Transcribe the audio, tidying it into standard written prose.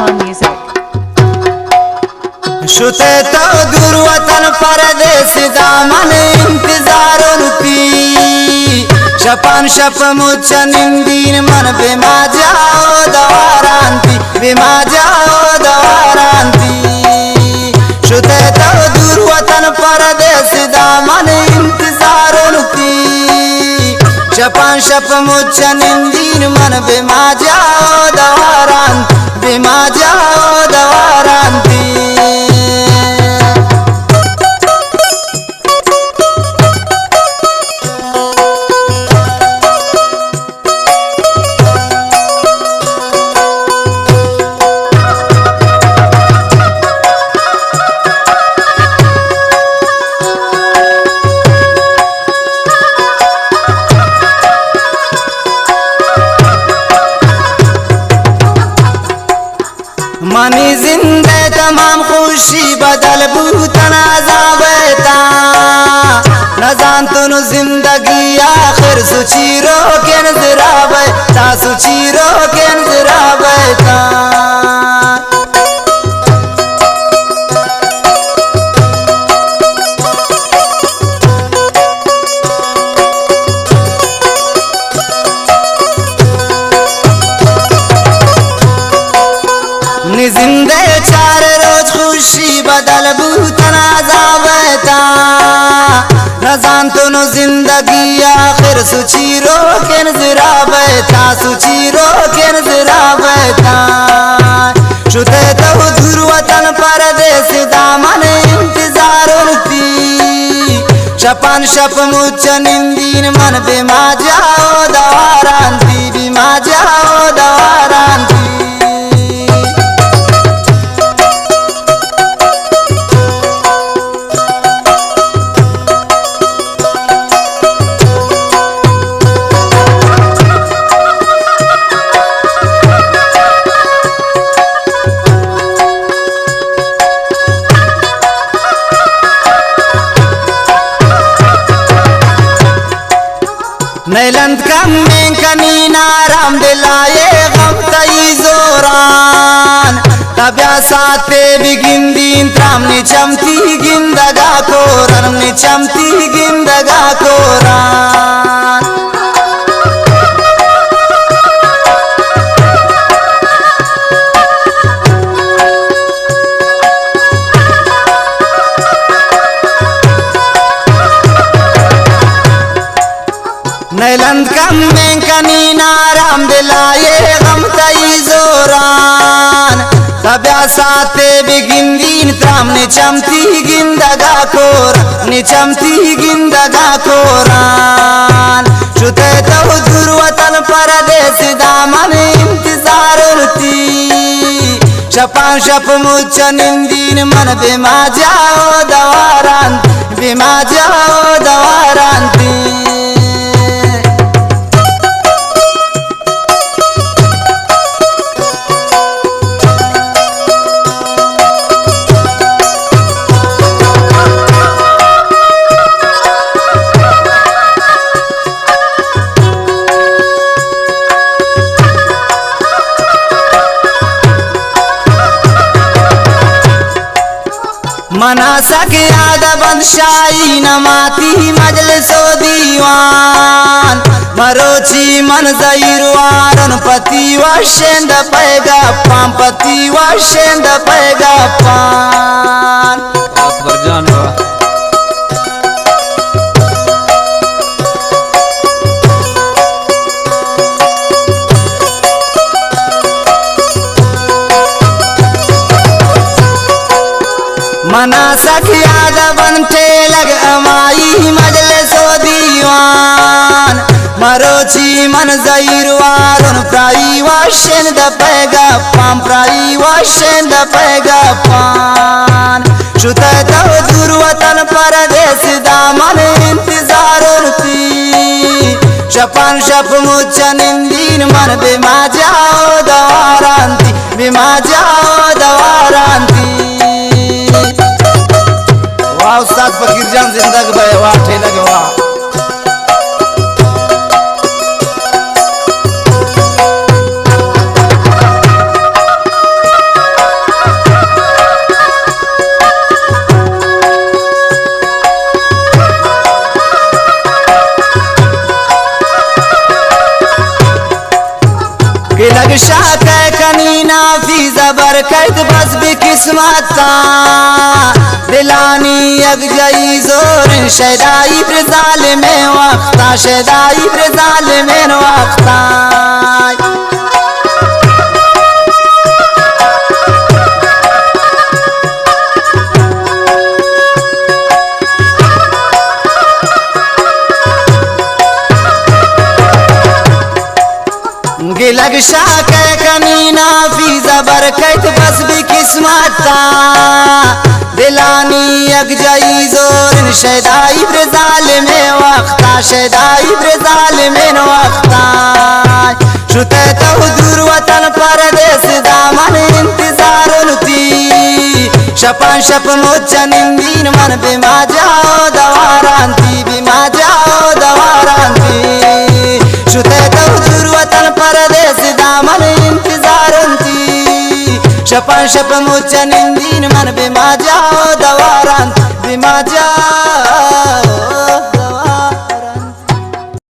Icon Music. शुते तो दूर वतन परदेस दामन इंतजार उनती शपन शप मुझ निंदीन मन बिमा जाओ दवारांती बिमा जाओ दवारांती शुते तो दूर वतन परदेस दामन इंतजार उनती शपन शप मुझ निंदीन मन बिमा जाओ दवारांती बिमा जाओ दवारांती मनी जिंदे तमाम खुशी बदल भूतन आजाबता न जान तुनु जिंदगी आखिर सुचीरो के नजराबे ता सुचीरो के नजराबता जिंदे चार रोज खुशी बदल भूतन आजाबता न जान तुनु जिंदगी आखिर सुचीरो के नजराबता सुचीरो के नजराबता शुते तो दूर वतन परदेस दामन इंतजार उनती शपन शप मुझ निंदीन मन बिमा जाओ दवारांती बिमा जाओ दवारांती नैलंद कम में कनी नाराम दिलाए गम तई जोरान तब्या साथे भी गिंदीन त्राम नि चमती गिंदगा कोरन नि चमती गिंदगा कोरान नैलंद कम में कनी नाराम दिलाए गम तई जोरान तब्या साथे भी गिंदीन त्राम नि चमती गिंदगा कोर नि चमती गिंदगा कोरान शुते तो दूर वतन परदेस दामन इंतजार उनती शपन शप मुझ निंदीन मन बिमा जाओ दवारांती बिमा जाओ दवारांती मना सके याद बंदशाही नमाती मजलिसो दीवान मरोची मन जईरवारन पति वशेंद पैगा पाम पति वशेंद पैगा पान अकबर जान मना सखिया बनते लग अमाई मजलिसो दीवान मरोची मन जईरवारन प्राई वशेन द पैगा पाम प्राई वशेन द पैगा पान शुते तो दूर वतन परदेस दामन इंतजार उनती शपन शप मुझ निंदीन मन बिमा जाओ दवारांती बिमा जाओ दवारांती वाह उस्ताद फकीर जान जिंदा भाई वाह ठेला के वाह यक जई जोर शदाई ब्रजाल में वक्ता शदाई ब्रजाल में वक्ता गिलग शाह के कमीना फी जबर कैत बस भी किस्मत दिलानी यक जई जोर शदाई ब्रजाल में वक्ता शदाई ब्रजाल में वक्ता शुते तो दूर वतन परदेस दामन इंतजार उनती शपन शप मोचन दिन मन बिमा जाओ दवारांती बिमा जाओ दवारांती शुते तो दूर वतन परदेस दामन इंतजार उनती शपन शप मोचन दिन मन बिमा जाओ दवारांती बिमा जाओ